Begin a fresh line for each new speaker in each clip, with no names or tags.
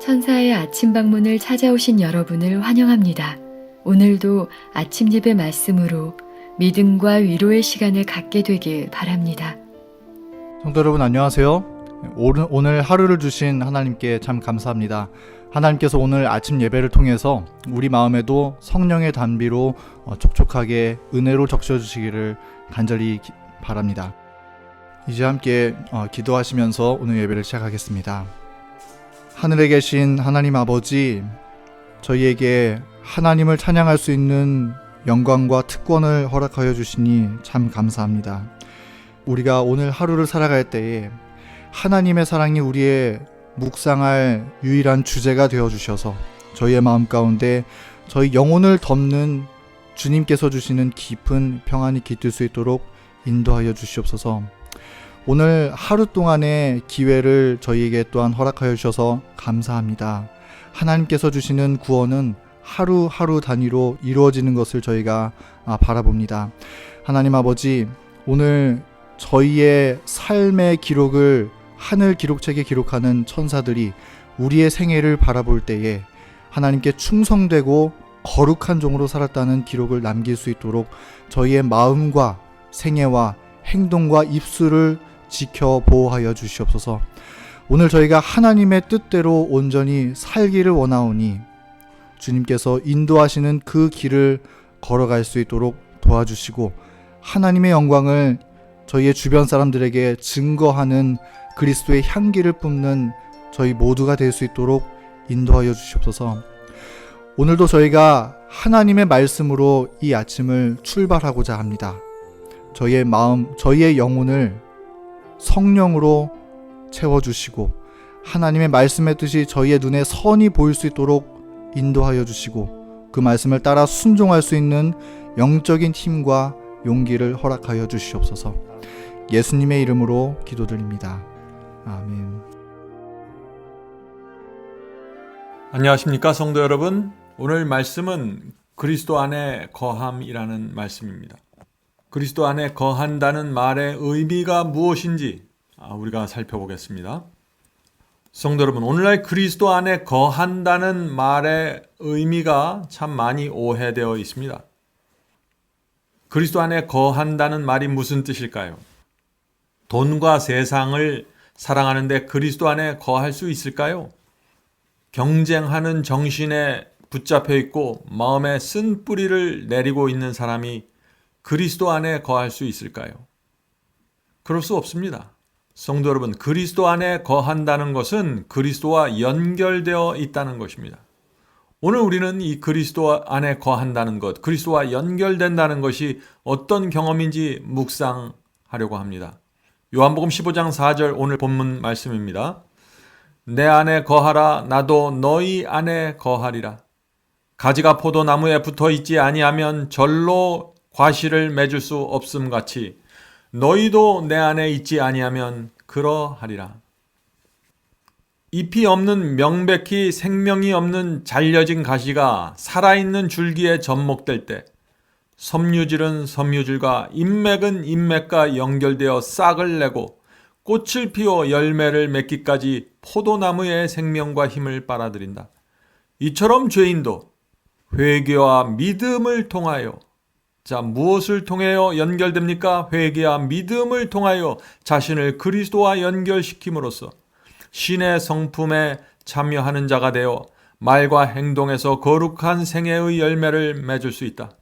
천사의 아침 방문을 찾아오신 여러분을 환영합니다. 오늘도 아침 예배 말씀으로 믿음과 위로의 시간을 갖게 되길 바랍니다.
성도 여러분 안녕하세요. 오늘 하루를 주신 하나님께 참 감사합니다. 하나님께서 오늘 아침 예배를 통해서 우리 마음에도 성령의 단비로 촉촉하게 은혜로 적셔주시기를 간절히 바랍니다. 이제 함께 기도하시면서 오늘 예배를 시작하겠습니다. 하늘에 계신 하나님 아버지, 저희에게 하나님을 찬양할 수 있는 영광과 특권을 허락하여 주시니 참 감사합니다. 우리가 오늘 하루를 살아갈 때에 하나님의 사랑이 우리의 묵상할 유일한 주제가 되어 주셔서 저희의 마음 가운데 저희 영혼을 덮는 주님께서 주시는 깊은 평안이 깃들 수 있도록 인도하여 주시옵소서. 오늘 하루 동안의 기회를 저희에게 또한 허락하여 주셔서 감사합니다. 하나님께서 주시는 구원은 하루하루 단위로 이루어지는 것을 저희가 바라봅니다. 하나님 아버지, 오늘 저희의 삶의 기록을 하늘 기록책에 기록하는 천사들이 우리의 생애를 바라볼 때에 하나님께 충성되고 거룩한 종으로 살았다는 기록을 남길 수 있도록 저희의 마음과 생애와 행동과 입술을 지켜 보호하여 주시옵소서. 오늘 저희가 하나님의 뜻대로 온전히 살기를 원하오니 주님께서 인도하시는 그 길을 걸어갈 수 있도록 도와주시고 하나님의 영광을 저희의 주변 사람들에게 증거하는 그리스도의 향기를 뿜는 저희 모두가 될 수 있도록 인도하여 주시옵소서. 오늘도 저희가 하나님의 말씀으로 이 아침을 출발하고자 합니다. 저희의 마음, 저희의 영혼을 성령으로 채워주시고 하나님의 말씀의 뜻이 저희의 눈에 선이 보일 수 있도록 인도하여 주시고 그 말씀을 따라 순종할 수 있는 영적인 힘과 용기를 허락하여 주시옵소서. 예수님의 이름으로 기도드립니다. 아멘.
안녕하십니까 성도 여러분. 오늘 말씀은 그리스도 안에 거함이라는 말씀입니다. 그리스도 안에 거한다는 말의 의미가 무엇인지 우리가 살펴보겠습니다. 성도 여러분, 오늘날 그리스도 안에 거한다는 말의 의미가 참 많이 오해되어 있습니다. 그리스도 안에 거한다는 말이 무슨 뜻일까요? 돈과 세상을 사랑하는데 그리스도 안에 거할 수 있을까요? 경쟁하는 정신에 붙잡혀 있고 마음에 쓴 뿌리를 내리고 있는 사람이 그리스도 안에 거할 수 있을까요? 그럴 수 없습니다. 성도 여러분, 그리스도 안에 거한다는 것은 그리스도와 연결되어 있다는 것입니다. 오늘 우리는 이 그리스도 안에 거한다는 것, 그리스도와 연결된다는 것이 어떤 경험인지 묵상하려고 합니다. 요한복음 15장 4절 오늘 본문 말씀입니다. 내 안에 거하라, 나도 너희 안에 거하리라. 가지가 포도나무에 붙어 있지 아니하면 절로 과실을 맺을 수 없음 같이 너희도 내 안에 있지 아니하면 그러하리라. 잎이 없는 명백히 생명이 없는 잘려진 가시가 살아있는 줄기에 접목될 때 섬유질은 섬유질과 인맥은 인맥과 연결되어 싹을 내고 꽃을 피워 열매를 맺기까지 포도나무의 생명과 힘을 빨아들인다. 이처럼 죄인도 회개와 믿음을 통하여, 무엇을 통하여 연결됩니까? 회개와 믿음을 통하여 자신을 그리스도와 연결시킴으로써 신의 성품에 참여하는 자가 되어 말과 행동에서 거룩한 생애의 열매를 맺을 수 있다.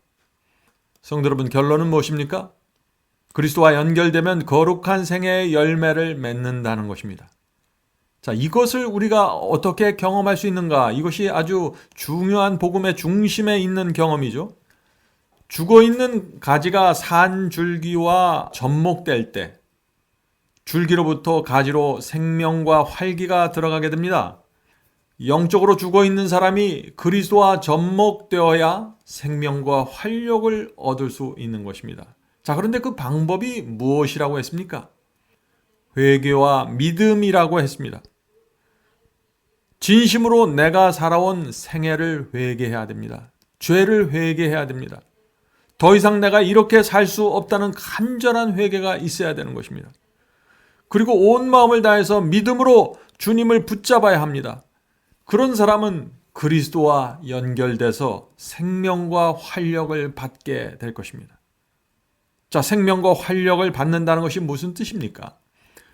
성도 여러분, 결론은 무엇입니까? 그리스도와 연결되면 거룩한 생애의 열매를 맺는다는 것입니다. 이것을 우리가 어떻게 경험할 수 있는가? 이것이 아주 중요한 복음의 중심에 있는 경험이죠. 죽어있는 가지가 산 줄기와 접목될 때 줄기로부터 가지로 생명과 활기가 들어가게 됩니다. 영적으로 죽어있는 사람이 그리스도와 접목되어야 생명과 활력을 얻을 수 있는 것입니다. 그런데 그 방법이 무엇이라고 했습니까? 회개와 믿음이라고 했습니다. 진심으로 내가 살아온 생애를 회개해야 됩니다. 죄를 회개해야 됩니다. 더 이상 내가 이렇게 살 수 없다는 간절한 회개가 있어야 되는 것입니다. 그리고 온 마음을 다해서 믿음으로 주님을 붙잡아야 합니다. 그런 사람은 그리스도와 연결돼서 생명과 활력을 받게 될 것입니다. 자, 생명과 활력을 받는다는 것이 무슨 뜻입니까?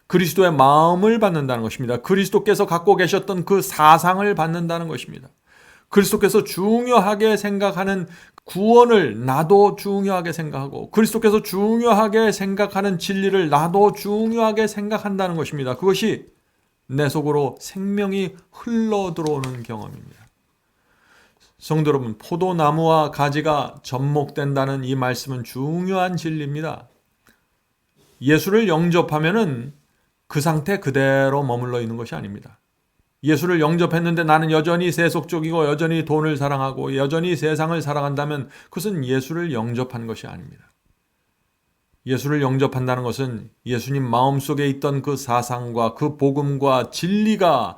그리스도의 마음을 받는다는 것입니다. 그리스도께서 갖고 계셨던 그 사상을 받는다는 것입니다. 그리스도께서 중요하게 생각하는 구원을 나도 중요하게 생각하고 그리스도께서 중요하게 생각하는 진리를 나도 중요하게 생각한다는 것입니다. 그것이 내 속으로 생명이 흘러 들어오는 경험입니다. 성도 여러분, 포도나무와 가지가 접목된다는 이 말씀은 중요한 진리입니다. 예수를 영접하면은 그 상태 그대로 머물러 있는 것이 아닙니다. 예수를 영접했는데 나는 여전히 세속적이고 여전히 돈을 사랑하고 여전히 세상을 사랑한다면 그것은 예수를 영접한 것이 아닙니다. 예수를 영접한다는 것은 예수님 마음속에 있던 그 사상과 그 복음과 진리가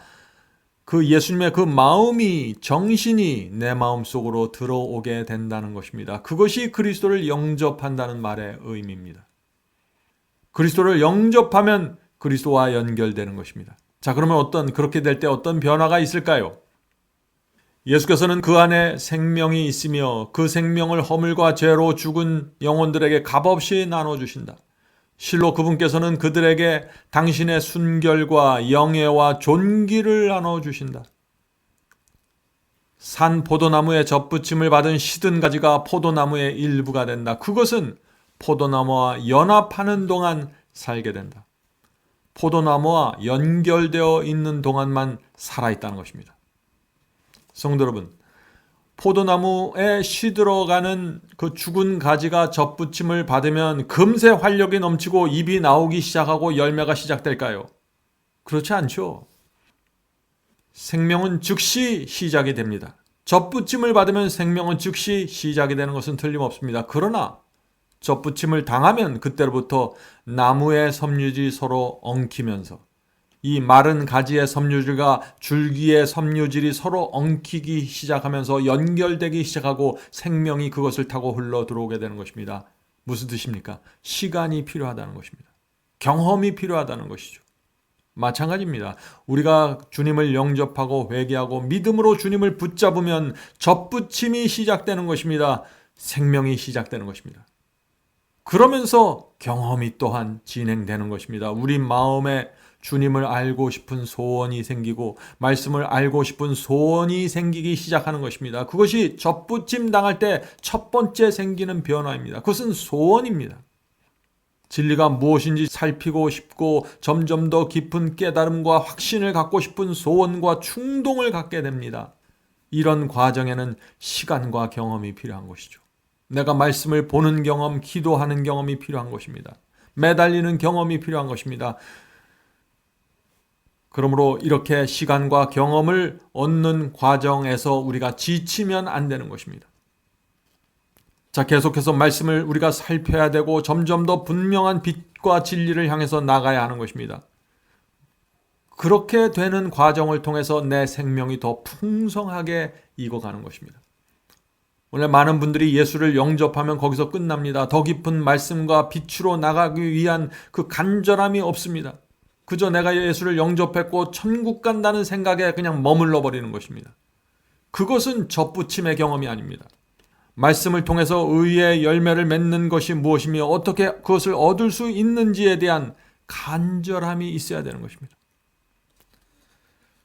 그 예수님의 그 마음이 정신이 내 마음속으로 들어오게 된다는 것입니다. 그것이 그리스도를 영접한다는 말의 의미입니다. 그리스도를 영접하면 그리스도와 연결되는 것입니다. 자, 그러면 그렇게 될 때 어떤 변화가 있을까요? 예수께서는 그 안에 생명이 있으며 그 생명을 허물과 죄로 죽은 영혼들에게 값없이 나눠주신다. 실로 그분께서는 그들에게 당신의 순결과 영예와 존귀를 나눠주신다. 산 포도나무의 접붙임을 받은 시든 가지가 포도나무의 일부가 된다. 그것은 포도나무와 연합하는 동안 살게 된다. 포도나무와 연결되어 있는 동안만 살아있다는 것입니다. 성도 여러분, 포도나무에 시들어가는 그 죽은 가지가 접붙임을 받으면 금세 활력이 넘치고 잎이 나오기 시작하고 열매가 시작될까요? 그렇지 않죠. 생명은 즉시 시작이 됩니다. 접붙임을 받으면 생명은 즉시 시작이 되는 것은 틀림없습니다. 그러나 접붙임을 당하면 그때로부터 나무의 섬유질이 서로 엉키면서 이 마른 가지의 섬유질과 줄기의 섬유질이 서로 엉키기 시작하면서 연결되기 시작하고 생명이 그것을 타고 흘러 들어오게 되는 것입니다. 무슨 뜻입니까? 시간이 필요하다는 것입니다. 경험이 필요하다는 것이죠. 마찬가지입니다. 우리가 주님을 영접하고 회개하고 믿음으로 주님을 붙잡으면 접붙임이 시작되는 것입니다. 생명이 시작되는 것입니다. 그러면서 경험이 또한 진행되는 것입니다. 우리 마음에 주님을 알고 싶은 소원이 생기고 말씀을 알고 싶은 소원이 생기기 시작하는 것입니다. 그것이 접붙임 당할 때 첫 번째 생기는 변화입니다. 그것은 소원입니다. 진리가 무엇인지 살피고 싶고 점점 더 깊은 깨달음과 확신을 갖고 싶은 소원과 충동을 갖게 됩니다. 이런 과정에는 시간과 경험이 필요한 것이죠. 내가 말씀을 보는 경험, 기도하는 경험이 필요한 것입니다. 매달리는 경험이 필요한 것입니다. 그러므로 이렇게 시간과 경험을 얻는 과정에서 우리가 지치면 안 되는 것입니다. 자, 계속해서 말씀을 우리가 살펴야 되고 점점 더 분명한 빛과 진리를 향해서 나가야 하는 것입니다. 그렇게 되는 과정을 통해서 내 생명이 더 풍성하게 익어가는 것입니다. 오늘 많은 분들이 예수를 영접하면 거기서 끝납니다. 더 깊은 말씀과 빛으로 나가기 위한 그 간절함이 없습니다. 그저 내가 예수를 영접했고 천국 간다는 생각에 그냥 머물러 버리는 것입니다. 그것은 접붙임의 경험이 아닙니다. 말씀을 통해서 의의 열매를 맺는 것이 무엇이며 어떻게 그것을 얻을 수 있는지에 대한 간절함이 있어야 되는 것입니다.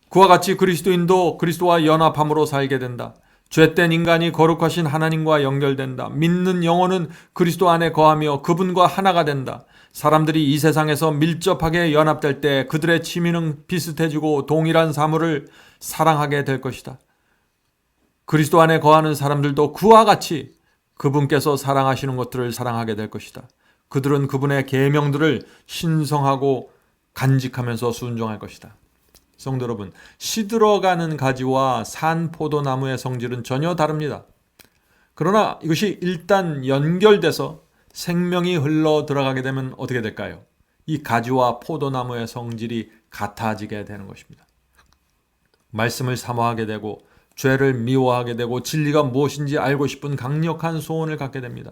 그와 같이 그리스도인도 그리스도와 연합함으로 살게 된다. 죄된 인간이 거룩하신 하나님과 연결된다. 믿는 영혼은 그리스도 안에 거하며 그분과 하나가 된다. 사람들이 이 세상에서 밀접하게 연합될 때 그들의 취미는 비슷해지고 동일한 사물을 사랑하게 될 것이다. 그리스도 안에 거하는 사람들도 그와 같이 그분께서 사랑하시는 것들을 사랑하게 될 것이다. 그들은 그분의 계명들을 신성하고 간직하면서 순종할 것이다. 성도 여러분, 시들어가는 가지와 산 포도나무의 성질은 전혀 다릅니다. 그러나 이것이 일단 연결돼서 생명이 흘러 들어가게 되면 어떻게 될까요? 이 가지와 포도나무의 성질이 같아지게 되는 것입니다. 말씀을 사모하게 되고 죄를 미워하게 되고 진리가 무엇인지 알고 싶은 강력한 소원을 갖게 됩니다.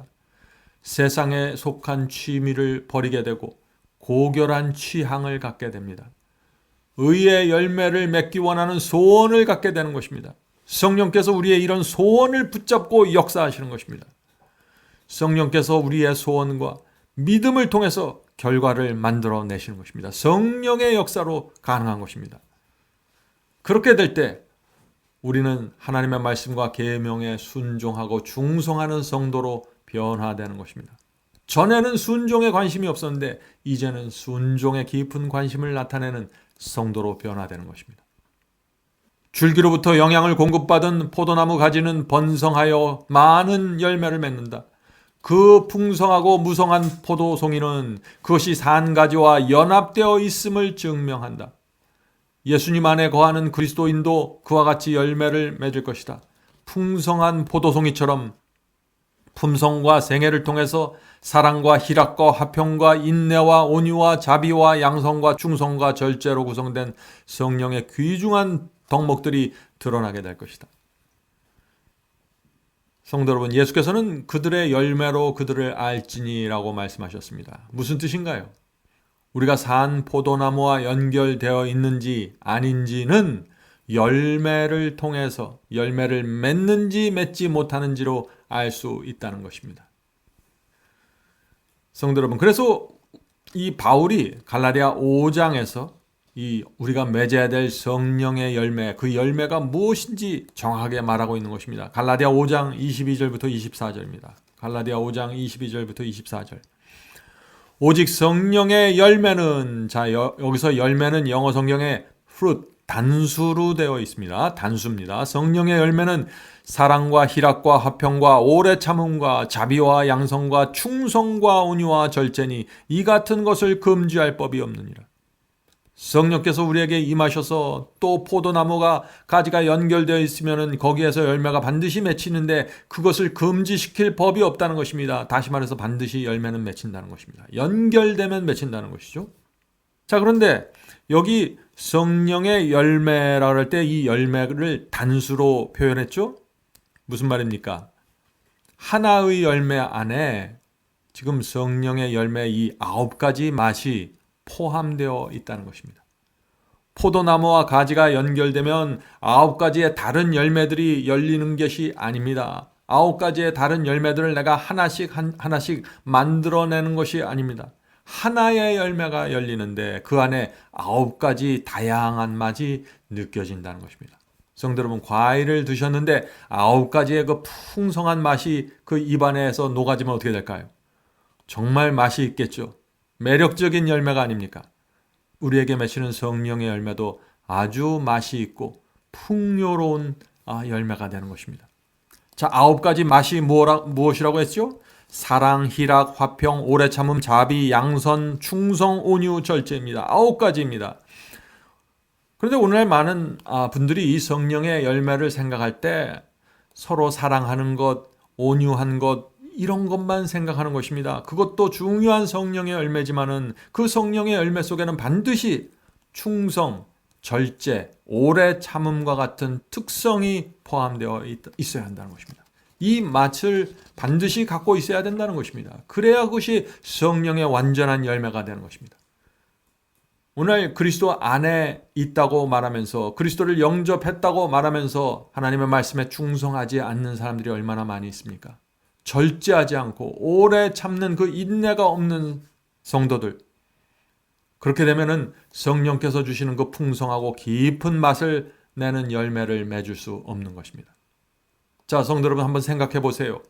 세상에 속한 취미를 버리게 되고 고결한 취향을 갖게 됩니다. 의의 열매를 맺기 원하는 소원을 갖게 되는 것입니다. 성령께서 우리의 이런 소원을 붙잡고 역사하시는 것입니다. 성령께서 우리의 소원과 믿음을 통해서 결과를 만들어내시는 것입니다. 성령의 역사로 가능한 것입니다. 그렇게 될 때 우리는 하나님의 말씀과 계명에 순종하고 충성하는 성도로 변화되는 것입니다. 전에는 순종에 관심이 없었는데 이제는 순종에 깊은 관심을 나타내는 성도로 변화되는 것입니다. 줄기로부터 영양을 공급받은 포도나무 가지는 번성하여 많은 열매를 맺는다. 그 풍성하고 무성한 포도송이는 그것이 산가지와 연합되어 있음을 증명한다. 예수님 안에 거하는 그리스도인도 그와 같이 열매를 맺을 것이다. 풍성한 포도송이처럼 품성과 생애를 통해서 사랑과 희락과 화평과 인내와 온유와 자비와 양성과 충성과 절제로 구성된 성령의 귀중한 덕목들이 드러나게 될 것이다. 성도 여러분, 예수께서는 그들의 열매로 그들을 알지니라고 말씀하셨습니다. 무슨 뜻인가요? 우리가 산 포도나무와 연결되어 있는지 아닌지는 열매를 통해서 열매를 맺는지 맺지 못하는지로 알 수 있다는 것입니다. 성도 여러분, 그래서 이 바울이 갈라디아 5장에서 이 우리가 맺어야 될 성령의 열매, 그 열매가 무엇인지 정확하게 말하고 있는 것입니다. 갈라디아 5장 22절부터 24절입니다. 갈라디아 5장 22절부터 24절. 오직 성령의 열매는, 여기서 열매는 영어 성경에 fruit, 단수로 되어 있습니다. 단수입니다. 성령의 열매는 사랑과 희락과 화평과 오래 참음과 자비와 양성과 충성과 온유와 절제니 이 같은 것을 금지할 법이 없느니라. 성령께서 우리에게 임하셔서 또 포도나무가 가지가 연결되어 있으면 거기에서 열매가 반드시 맺히는데 그것을 금지시킬 법이 없다는 것입니다. 다시 말해서 반드시 열매는 맺힌다는 것입니다. 연결되면 맺힌다는 것이죠. 자, 그런데 여기 성령의 열매라 할 때 이 열매를 단수로 표현했죠? 무슨 말입니까? 하나의 열매 안에 지금 성령의 열매 이 9가지 맛이 포함되어 있다는 것입니다. 포도나무와 가지가 연결되면 9가지의 다른 열매들이 열리는 것이 아닙니다. 9가지의 다른 열매들을 내가 하나씩 만들어내는 것이 아닙니다. 하나의 열매가 열리는데 그 안에 9가지 다양한 맛이 느껴진다는 것입니다. 성도 여러분, 과일을 드셨는데 9가지의 그 풍성한 맛이 그 입안에서 녹아지면 어떻게 될까요? 정말 맛이 있겠죠. 매력적인 열매가 아닙니까? 우리에게 맺히는 성령의 열매도 아주 맛이 있고 풍요로운 열매가 되는 것입니다. 자, 9가지 맛이 무엇이라고 했죠? 사랑, 희락, 화평, 오래 참음, 자비, 양선, 충성, 온유, 절제입니다. 9가지입니다. 그런데 오늘날 많은 분들이 이 성령의 열매를 생각할 때 서로 사랑하는 것, 온유한 것, 이런 것만 생각하는 것입니다. 그것도 중요한 성령의 열매지만은 그 성령의 열매 속에는 반드시 충성, 절제, 오래 참음과 같은 특성이 포함되어 있어야 한다는 것입니다. 이 맛을 반드시 갖고 있어야 된다는 것입니다. 그래야 그것이 성령의 완전한 열매가 되는 것입니다. 오늘 그리스도 안에 있다고 말하면서 그리스도를 영접했다고 말하면서 하나님의 말씀에 충성하지 않는 사람들이 얼마나 많이 있습니까? 절제하지 않고 오래 참는 그 인내가 없는 성도들. 그렇게 되면은 성령께서 주시는 그 풍성하고 깊은 맛을 내는 열매를 맺을 수 없는 것입니다. 자, 성도 여러분, 한번 생각해 보세요.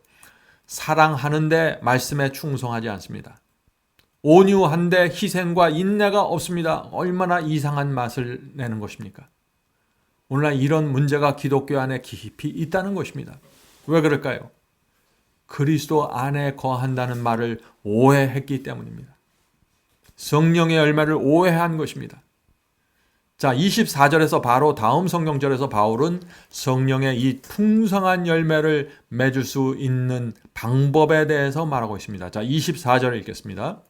사랑하는데 말씀에 충성하지 않습니다. 온유한데 희생과 인내가 없습니다. 얼마나 이상한 맛을 내는 것입니까? 오늘날 이런 문제가 기독교 안에 깊이 있다는 것입니다. 왜 그럴까요? 그리스도 안에 거한다는 말을 오해했기 때문입니다. 성령의 열매를 오해한 것입니다. 자, 24절에서 바로 다음 성경절에서 바울은 성령의 이 풍성한 열매를 맺을 수 있는 방법에 대해서 말하고 있습니다. 자, 24절 읽겠습니다.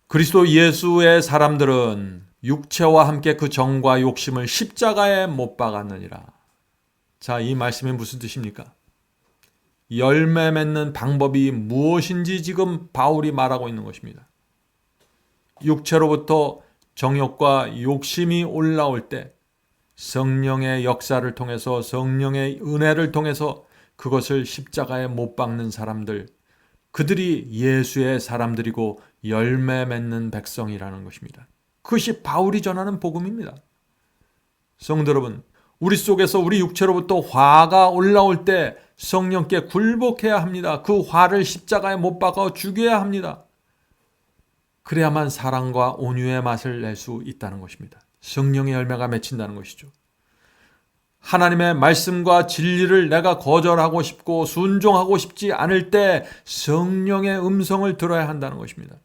그리스도 예수의 사람들은 육체와 함께 그 정과 욕심을 십자가에 못 박았느니라. 자, 이 말씀이 무슨 뜻입니까? 열매 맺는 방법이 무엇인지 지금 바울이 말하고 있는 것입니다. 육체로부터 정욕과 욕심이 올라올 때 성령의 역사를 통해서, 성령의 은혜를 통해서 그것을 십자가에 못 박는 사람들, 그들이 예수의 사람들이고 열매 맺는 백성이라는 것입니다. 그것이 바울이 전하는 복음입니다. 성도 여러분, 우리 속에서 우리 육체로부터 화가 올라올 때 성령께 굴복해야 합니다. 그 화를 십자가에 못 박아 죽여야 합니다. 그래야만 사랑과 온유의 맛을 낼 수 있다는 것입니다. 성령의 열매가 맺힌다는 것이죠. 하나님의 말씀과 진리를 내가 거절하고 싶고 순종하고 싶지 않을 때 성령의 음성을 들어야 한다는 것입니다.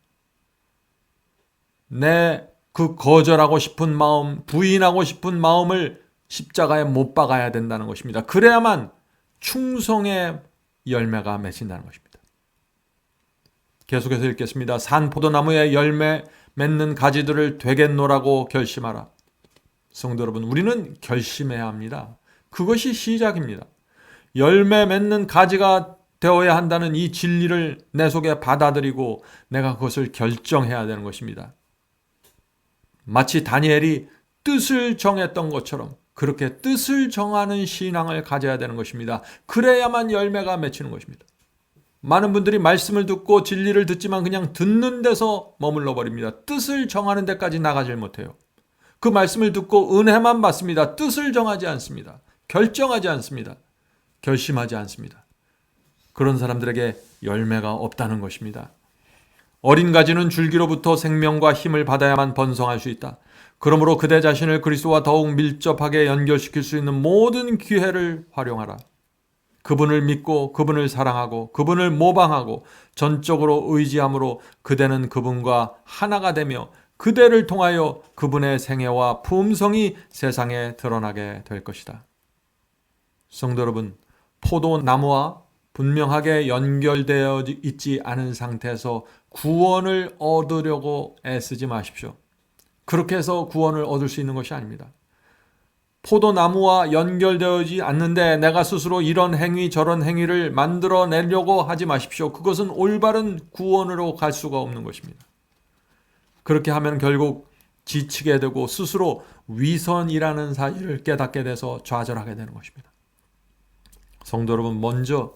내 그 거절하고 싶은 마음, 부인하고 싶은 마음을 십자가에 못 박아야 된다는 것입니다. 그래야만 충성의 열매가 맺힌다는 것입니다. 계속해서 읽겠습니다. 산 포도나무에 열매 맺는 가지들을 되겠노라고 결심하라. 성도 여러분, 우리는 결심해야 합니다. 그것이 시작입니다. 열매 맺는 가지가 되어야 한다는 이 진리를 내 속에 받아들이고 내가 그것을 결정해야 되는 것입니다. 마치 다니엘이 뜻을 정했던 것처럼 그렇게 뜻을 정하는 신앙을 가져야 되는 것입니다. 그래야만 열매가 맺히는 것입니다. 많은 분들이 말씀을 듣고 진리를 듣지만 그냥 듣는 데서 머물러 버립니다. 뜻을 정하는 데까지 나가질 못해요. 그 말씀을 듣고 은혜만 받습니다. 뜻을 정하지 않습니다. 결정하지 않습니다. 결심하지 않습니다. 그런 사람들에게 열매가 없다는 것입니다. 어린 가지는 줄기로부터 생명과 힘을 받아야만 번성할 수 있다. 그러므로 그대 자신을 그리스도와 더욱 밀접하게 연결시킬 수 있는 모든 기회를 활용하라. 그분을 믿고 그분을 사랑하고 그분을 모방하고 전적으로 의지함으로 그대는 그분과 하나가 되며 그대를 통하여 그분의 생애와 품성이 세상에 드러나게 될 것이다. 성도 여러분, 포도나무와 분명하게 연결되어 있지 않은 상태에서 구원을 얻으려고 애쓰지 마십시오. 그렇게 해서 구원을 얻을 수 있는 것이 아닙니다. 포도나무와 연결되어지 않는데 내가 스스로 이런 행위 저런 행위를 만들어내려고 하지 마십시오. 그것은 올바른 구원으로 갈 수가 없는 것입니다. 그렇게 하면 결국 지치게 되고 스스로 위선이라는 사실을 깨닫게 돼서 좌절하게 되는 것입니다. 성도 여러분, 먼저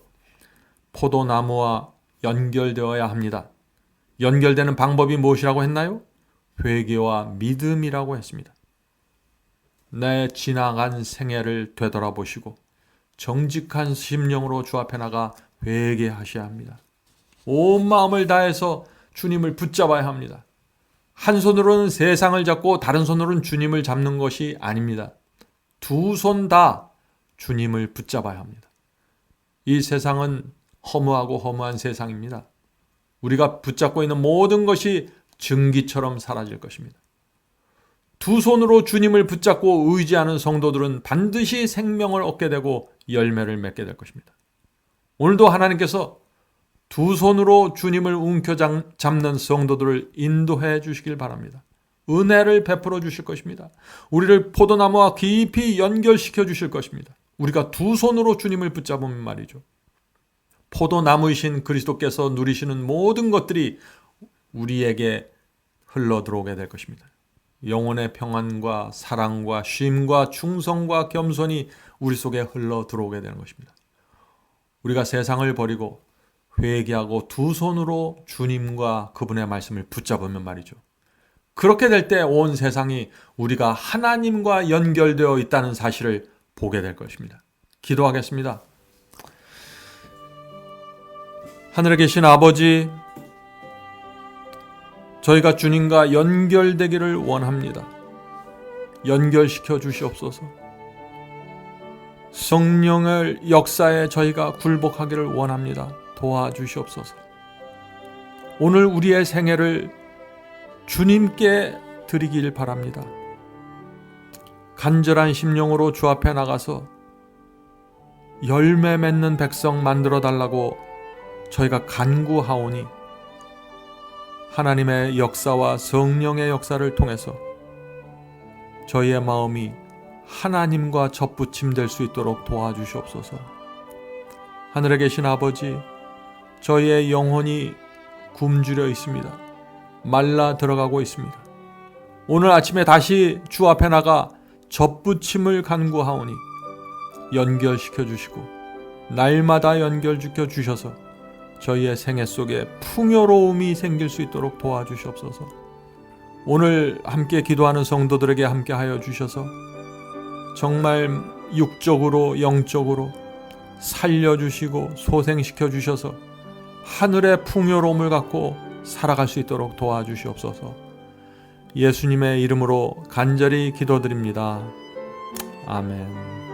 포도나무와 연결되어야 합니다. 연결되는 방법이 무엇이라고 했나요? 회개와 믿음이라고 했습니다. 내 지나간 생애를 되돌아보시고 정직한 심령으로 주 앞에 나가 회개하셔야 합니다. 온 마음을 다해서 주님을 붙잡아야 합니다. 한 손으로는 세상을 잡고 다른 손으로는 주님을 잡는 것이 아닙니다. 두 손 다 주님을 붙잡아야 합니다. 이 세상은 허무하고 허무한 세상입니다. 우리가 붙잡고 있는 모든 것이 증기처럼 사라질 것입니다. 두 손으로 주님을 붙잡고 의지하는 성도들은 반드시 생명을 얻게 되고 열매를 맺게 될 것입니다. 오늘도 하나님께서 두 손으로 주님을 움켜잡는 성도들을 인도해 주시길 바랍니다. 은혜를 베풀어 주실 것입니다. 우리를 포도나무와 깊이 연결시켜 주실 것입니다. 우리가 두 손으로 주님을 붙잡으면 말이죠. 포도나무이신 그리스도께서 누리시는 모든 것들이 우리에게 흘러 들어오게 될 것입니다. 영혼의 평안과 사랑과 쉼과 충성과 겸손이 우리 속에 흘러 들어오게 되는 것입니다. 우리가 세상을 버리고 회개하고 두 손으로 주님과 그분의 말씀을 붙잡으면 말이죠. 그렇게 될 때 온 세상이 우리가 하나님과 연결되어 있다는 사실을 보게 될 것입니다. 기도하겠습니다. 하늘에 계신 아버지, 저희가 주님과 연결되기를 원합니다. 연결시켜 주시옵소서. 성령의 역사에 저희가 굴복하기를 원합니다. 도와주시옵소서. 오늘 우리의 생애를 주님께 드리길 바랍니다. 간절한 심령으로 주 앞에 나가서 열매 맺는 백성 만들어 달라고 저희가 간구하오니 하나님의 역사와 성령의 역사를 통해서 저희의 마음이 하나님과 접붙임될 수 있도록 도와주시옵소서. 하늘에 계신 아버지, 저희의 영혼이 굶주려 있습니다. 말라 들어가고 있습니다. 오늘 아침에 다시 주 앞에 나가 접붙임을 간구하오니 연결시켜 주시고 날마다 연결시켜 주셔서 저희의 생애 속에 풍요로움이 생길 수 있도록 도와주시옵소서. 오늘 함께 기도하는 성도들에게 함께 하여 주셔서 정말 육적으로 영적으로 살려주시고 소생시켜 주셔서 하늘의 풍요로움을 갖고 살아갈 수 있도록 도와주시옵소서. 예수님의 이름으로 간절히 기도드립니다. 아멘.